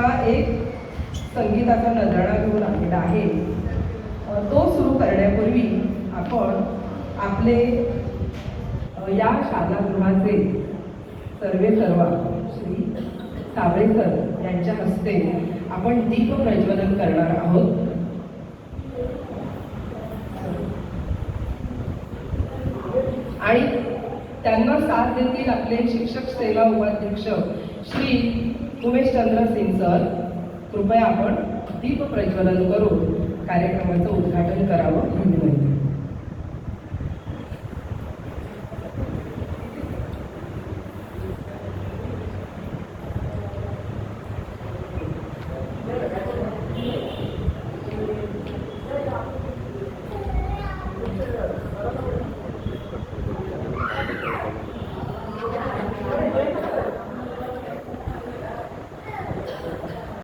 हा एक संगीताचा नजराणा घेऊन आलेला आहे। तो सुरू करण्यापूर्वी आपण आपले या शालागृहाचे सर्वेसर्वा श्री साबळे सर यांच्या हस्ते आपण दीप प्रज्वलन करणार आहोत। आणि त्यांना साथ देतील आपले शिक्षक सेवा उपाध्यक्ष श्री उमेशचंद्र सिंग सर। कृपया आपण दीप प्रज्वलन करून कार्यक्रमाचं उद्घाटन करावं ही विनंती।